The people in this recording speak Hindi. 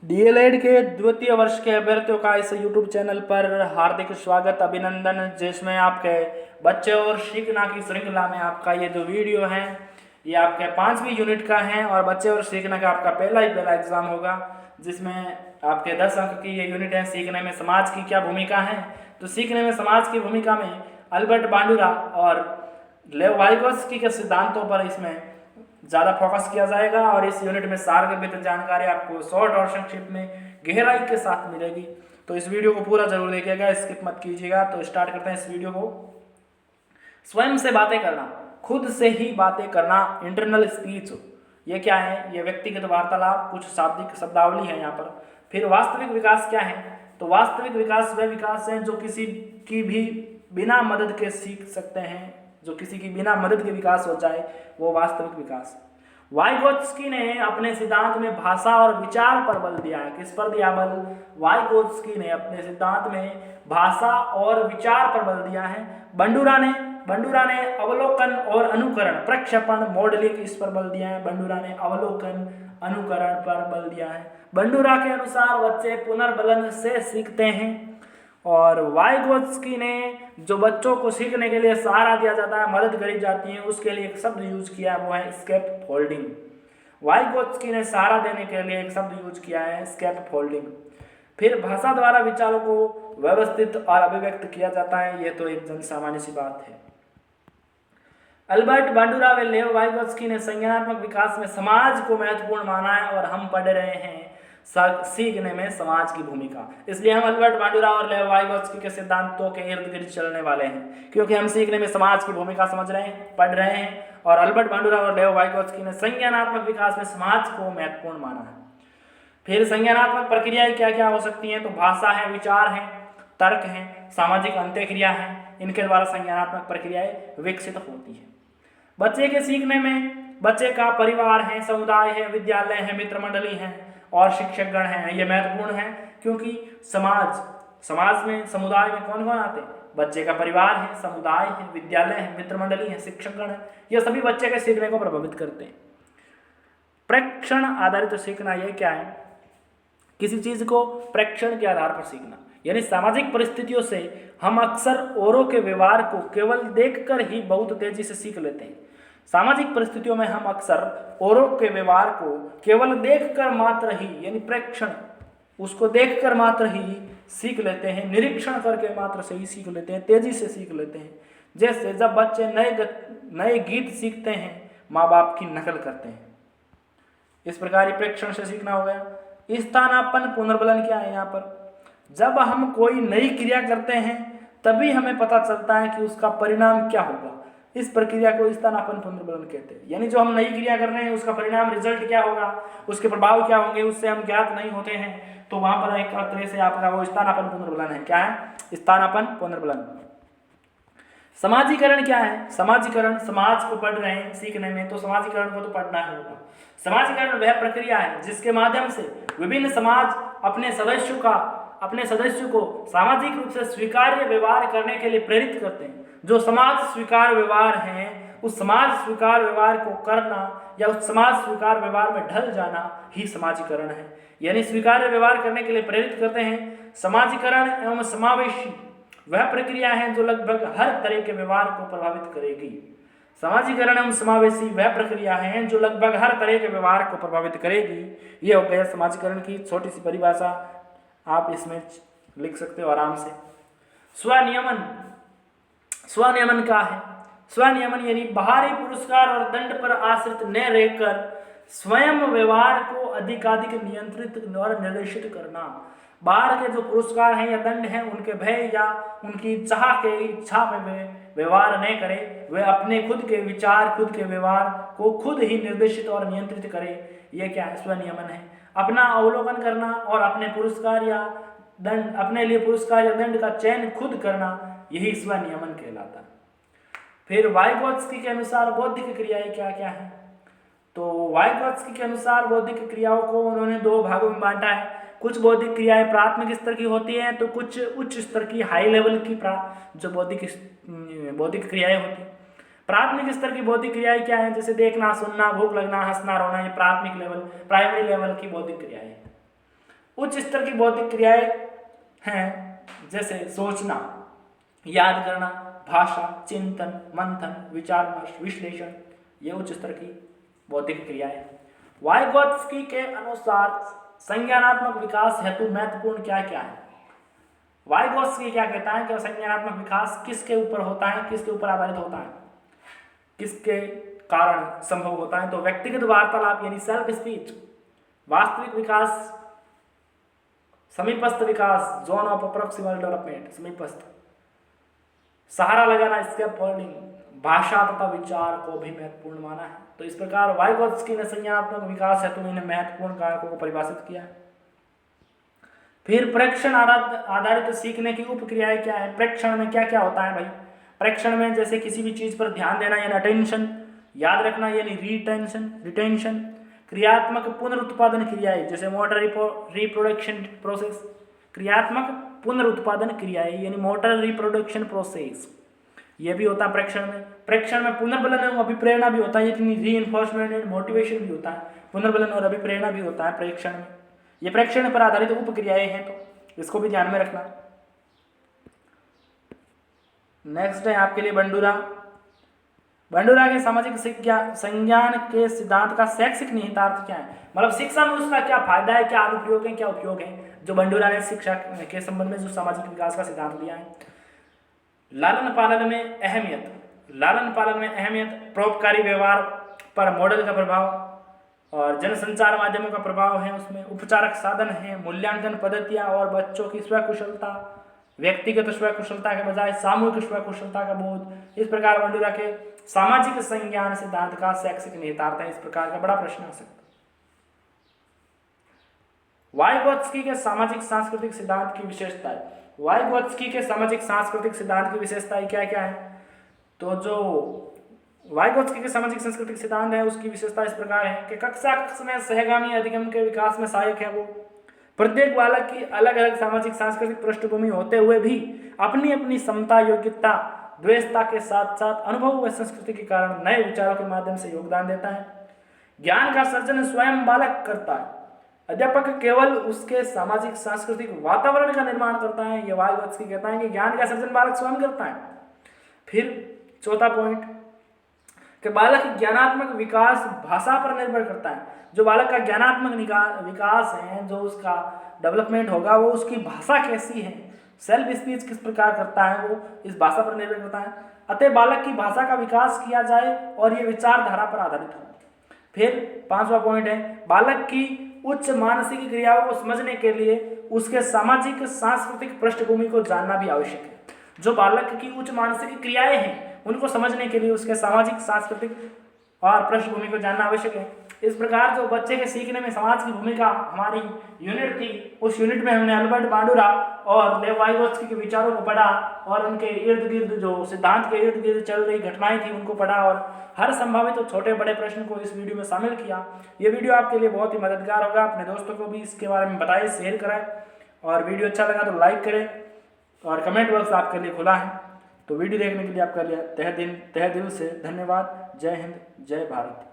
डीएलएड के द्वितीय वर्ष के अभ्यर्थियों का इस यूट्यूब चैनल पर हार्दिक स्वागत अभिनंदन, जिसमें आपके बच्चे और सीखना की श्रृंखला में आपका ये जो वीडियो है ये आपके 5वीं यूनिट का है और बच्चे और सीखना का आपका पहला एग्जाम होगा, जिसमें आपके 10 अंक की ये यूनिट है। सीखने में समाज की क्या भूमिका है, तो सीखने में समाज की भूमिका में अल्बर्ट बांडुरा और लेव वाइगोत्स्की के सिद्धांतों पर इसमें ज़्यादा फोकस किया जाएगा और इस यूनिट में सारगर्भित जानकारी आपको शॉर्ट और संक्षिप्त में गहराई के साथ मिलेगी। तो इस वीडियो को पूरा जरूर देखिएगा, स्किप मत कीजिएगा। तो स्टार्ट करते हैं इस वीडियो को। स्वयं से बातें करना, खुद से ही बातें करना, इंटरनल स्पीच, ये क्या है? ये व्यक्तिगत वार्तालाप, कुछ शाब्दिक शब्दावली है यहाँ पर। फिर वास्तविक विकास क्या है? तो वास्तविक विकास वह विकास है जो किसी की भी बिना मदद के सीख सकते हैं, जो किसी की बिना मदद के विकास हो जाए, वो वास्तविक विकास। वाइगोत्स्की ने अपने सिद्धांत में भाषा और विचार पर बल दिया है। किस पर दिया बल? वाइगोत्स्की ने अपने सिद्धांत में भाषा और विचार पर बल दिया है। बंडुरा ने अवलोकन और अनुकरण, प्रक्षेपण, मॉडलिंग, इस पर बल दिया है। बंडुरा ने अवलोकन अनुकरण पर बल दिया है। बंडुरा के अनुसार बच्चे पुनर्बलन से सीखते हैं और वाइगोत्स्की ने जो बच्चों को सीखने के लिए सहारा दिया जाता है, मदद करी जाती है, उसके लिए एक शब्द यूज किया है, वो है स्कैप फोल्डिंग। वाइगोत्स्की ने सहारा देने के लिए एक शब्द यूज किया है, स्कैप फोल्डिंग। फिर भाषा द्वारा विचारों को व्यवस्थित और अभिव्यक्त किया जाता है, ये तो एक जन सामान्य सी बात है। अल्बर्ट बांडुरा व लेव वाइगोत्स्की ने संज्ञानात्मक विकास में समाज को महत्वपूर्ण माना है और हम पढ़ रहे हैं सीखने में समाज की भूमिका। इसलिए हम अल्बर्ट बांडुरा और लेव वाइगोत्स्की के सिद्धांतों के इर्द गिर्द चलने वाले हैं, क्योंकि हम सीखने में समाज की भूमिका समझ रहे हैं, पढ़ रहे हैं। और अल्बर्ट बांडुरा और लेव वाइगोत्स्की ने संज्ञानात्मक विकास में समाज को महत्वपूर्ण माना है। फिर संज्ञानात्मक प्रक्रियाएं क्या क्या हो सकती हैं? तो भाषा है, विचार है, तर्क है, सामाजिक अंत्यक्रिया है, इनके द्वारा संज्ञानात्मक प्रक्रियाएं विकसित होती है। बच्चे के सीखने में बच्चे का परिवार है, समुदाय है, विद्यालय है, मित्र मंडली है और शिक्षकगण हैं, ये महत्वपूर्ण है, क्योंकि समाज में, समुदाय में कौन कौन आते हैं? बच्चे का परिवार है, समुदाय है, विद्यालय है, मित्र मंडली है, शिक्षकगण है, ये सभी बच्चे के सीखने को प्रभावित करते हैं। प्रेक्षण आधारित सीखना, ये क्या है? किसी चीज को प्रेक्षण के आधार पर सीखना, यानी सामाजिक परिस्थितियों से हम अक्सर औरों के व्यवहार को केवल देखकर ही बहुत तेजी से सीख लेते हैं। सामाजिक परिस्थितियों में हम अक्सर औरों के व्यवहार को केवल देखकर मात्र ही, यानी प्रेक्षण, उसको देखकर मात्र ही सीख लेते हैं, निरीक्षण करके मात्र से ही सीख लेते हैं, तेजी से सीख लेते हैं। जैसे जब बच्चे नए गीत सीखते हैं, माँ बाप की नकल करते हैं, इस प्रकार प्रेक्षण से सीखना हो गया। स्थानापन्न पुनर्बलन क्या है? यहाँ पर जब हम कोई नई क्रिया करते हैं तभी हमें पता चलता है कि उसका परिणाम क्या होगा, इस प्रक्रिया को स्थानापन्न पुनर्बलन कहते हैं। यानी जो हम नई क्रिया कर रहे हैं उसका परिणाम, रिजल्ट क्या होगा, उसके प्रभाव क्या होंगे, उससे हम ज्ञात नहीं होते हैं, तो वहां पर एक तरह से आपका वो स्थानापन्न पुनर्बलन है। क्या है? स्थानापन्न पुनर्बलन। समाजीकरण क्या है? समाजीकरण, समाज को पढ़ रहे हैं सीखने में, तो समाजीकरण को तो पढ़ना ही होगा। समाजीकरण वह प्रक्रिया है जिसके माध्यम से विभिन्न समाज अपने सदस्यों को सामाजिक रूप से स्वीकार्य व्यवहार करने के लिए प्रेरित करते हैं। जो समाज स्वीकार व्यवहार है, उस समाज स्वीकार व्यवहार को करना या उस समाज स्वीकार व्यवहार में ढल जाना ही समाजीकरण है, यानी स्वीकार्य व्यवहार करने के लिए प्रेरित करते हैं। समाजीकरण एवं समावेशी वह प्रक्रिया है जो लगभग हर तरह के व्यवहार को प्रभावित करेगी। समाजीकरण एवं समावेशी वह प्रक्रिया है जो लगभग हर तरह के व्यवहार को प्रभावित करेगी। ये हो गया समाजीकरण की छोटी सी परिभाषा, आप इसमें लिख सकते हो आराम से। स्वनियमन क्या है? स्वनियमन यानी बाहरी पुरस्कार और दंड पर आश्रित न रहकर स्वयं व्यवहार को अधिकाधिक नियंत्रित और निर्देशित करना। बाहर के जो पुरस्कार हैं या दंड हैं, उनके भय या उनकी चाह के इच्छा में वे व्यवहार न करें, वे अपने खुद के विचार, खुद के व्यवहार को खुद ही निर्देशित और नियंत्रित करें। यह क्या है? स्वनियमन है। अपना अवलोकन करना और अपने पुरस्कार या दंड, अपने लिए पुरस्कार या दंड का चयन खुद करना, यही स्वनियमन कहलाता है। फिर वाइगोत्स्की के अनुसार बौद्धिक क्रियाएं क्या क्या है? तो वाइगोत्स्की के अनुसार बौद्धिक क्रियाओं को उन्होंने 2 भागों में बांटा है। कुछ बौद्धिक क्रियाएं प्राथमिक स्तर की होती हैं, तो कुछ उच्च स्तर की, हाई लेवल की जो बौद्धिक क्रियाएं होती हैं। प्राथमिक स्तर की बौद्धिक क्रियाएं क्या है? जैसे देखना, सुनना, भूख लगना, हंसना, रोना, ये प्राथमिक लेवल, प्राइमरी लेवल की बौद्धिक क्रियाएं। उच्च स्तर की बौद्धिक क्रियाएं हैं जैसे सोचना, याद करना, भाषा, चिंतन, मंथन, विचार विमर्श, विश्लेषण, ये उच्च स्तर की बौद्धिक क्रियाएं हैं। वाइगोत्स्की के अनुसार संज्ञानात्मक विकास हेतु महत्वपूर्ण क्या क्या है? वाइगोत्स्की क्या कहता है कि संज्ञानात्मक विकास किसके ऊपर होता है, किसके ऊपर आधारित होता है, किसके कारण संभव होता है? तो व्यक्तिगत वार्तालाप यानी सेल्फ स्पीच, वास्तविक विकास, समीपस्थ विकास, जोन ऑफ अप्रोक्सिमल डेवलपमेंट, समीपस्थ, सहारा लगाना, स्कैफोल्डिंग, भाषा तथा विचार को भी महत्वपूर्ण माना है। तो इस प्रकार वाइगोत्स्की ने संज्ञानात्मक विकास हेतु इन महत्वपूर्ण कारकों को परिभाषित किया है। फिर प्रेक्षण आधारित सीखने की उपक्रियाएं क्या है? प्रेक्षण में क्या क्या होता है भाई? प्रेक्षण में जैसे किसी भी चीज पर ध्यान देना यानी अटेंशन, याद रखना यानी रिटेंशन, क्रियात्मक पुनरुत्पादन क्रियाएं जैसे मोटर रिप्रोडक्शन प्रोसेस, क्रियात्मक पुनरुत्पादन क्रियाएं यानी मोटर रिप्रोडक्शन प्रोसेस, ये भी होता है प्रेक्षण में। प्रेक्षण में पुनर्बलन और अभिप्रेरणा भी होता है, यानी रीइंफोर्समेंट एंड मोटिवेशन भी होता है, पुनर्बलन और अभिप्रेरणा भी होता है प्रेक्षण में। ये प्रेक्षण पर आधारित उपक्रियाएं हैं, तो इसको भी ध्यान में रखना। नेक्स्ट है आपके लिए बंडूरा के सामाजिक संज्ञान के सिद्धांत का शैक्षिक निहितार्थ क्या है? मतलब शिक्षा में उसका क्या फायदा है, क्या अनुप्रयोग है, क्या उपयोग है, जो बंडूरा ने शिक्षा के संबंध में जो सामाजिक विकास का सिद्धांत दिया है। लालन पालन में अहमियत, परोपकारी व्यवहार पर मॉडल का प्रभाव और जनसंचार माध्यमों का प्रभाव है, उसमें उपचारक साधन है, मूल्यांकन पद्धतियां और बच्चों की स्वकुशलता, व्यक्तिगत स्वकुशलता के बजाय सामूहिक स्वकुशलता का बोध। इस प्रकार बंडूरा के सामाजिक संज्ञान सिद्धांत का शैक्षिक निहितार्थ है। इस प्रकार का बड़ा प्रश्न आ सकता है। वाइगोत्स्की के सामाजिक सांस्कृतिक सिद्धांत की विशेषताएं। वाइगोत्स्की के सामाजिक सांस्कृतिक सिद्धांत की विशेषताएं क्या क्या है? तो जो वाइगोत्स्की के सामाजिक सांस्कृतिक सिद्धांत है उसकी विशेषता इस प्रकार है कि कक्षा में सहगामी अधिगम के विकास में सहायक है। वो प्रत्येक बालक की अलग अलग सामाजिक सांस्कृतिक पृष्ठभूमि होते हुए भी अपनी अपनी समता, योग्यता, द्वेषता के साथ साथ अनुभव व संस्कृति के कारण नए विचारों के माध्यम से योगदान देता है। ज्ञान का सर्जन स्वयं बालक करता है, अध्यापक केवल उसके सामाजिक सांस्कृतिक वातावरण का निर्माण करता है। ये वाइगोत्स्की कहता है कि ज्ञान का सर्जन बालक स्वयं करता है। फिर चौथा पॉइंट कि बालक की ज्ञानात्मक विकास भाषा पर निर्भर करता है। जो बालक का ज्ञानात्मक विकास है, जो उसका डेवलपमेंट होगा, वो उसकी भाषा कैसी है, सेल्फ स्पीच किस प्रकार करता है, वो इस भाषा पर निर्भर करता है। अतः बालक की भाषा का विकास किया जाए और ये विचारधारा पर आधारित हो। फिर पांचवा पॉइंट है बालक की उच्च मानसिक क्रियाओं को समझने के लिए उसके सामाजिक सांस्कृतिक पृष्ठभूमि को जानना भी आवश्यक है। जो बालक की उच्च मानसिक क्रियाएं हैं उनको समझने के लिए उसके सामाजिक सांस्कृतिक और पृष्ठभूमि को जानना आवश्यक है। इस प्रकार जो बच्चे के सीखने में समाज की भूमिका हमारी यूनिट थी, उस यूनिट में हमने अल्बर्ट बांडुरा और लेव वाइगोत्स्की के विचारों को पढ़ा और उनके इर्द गिर्द जो सिद्धांत के इर्द गिर्द चल रही घटनाएं थी उनको पढ़ा और हर संभावित तो छोटे बड़े प्रश्न को इस वीडियो में शामिल किया। ये वीडियो आपके लिए बहुत ही मददगार होगा। अपने दोस्तों को भी इसके बारे में बताएं, शेयर कराएं और वीडियो अच्छा लगा तो लाइक करें और कमेंट बॉक्स आपके लिए खुला है। तो वीडियो देखने के लिए आपका तहे दिल से धन्यवाद। जय हिंद, जय भारत।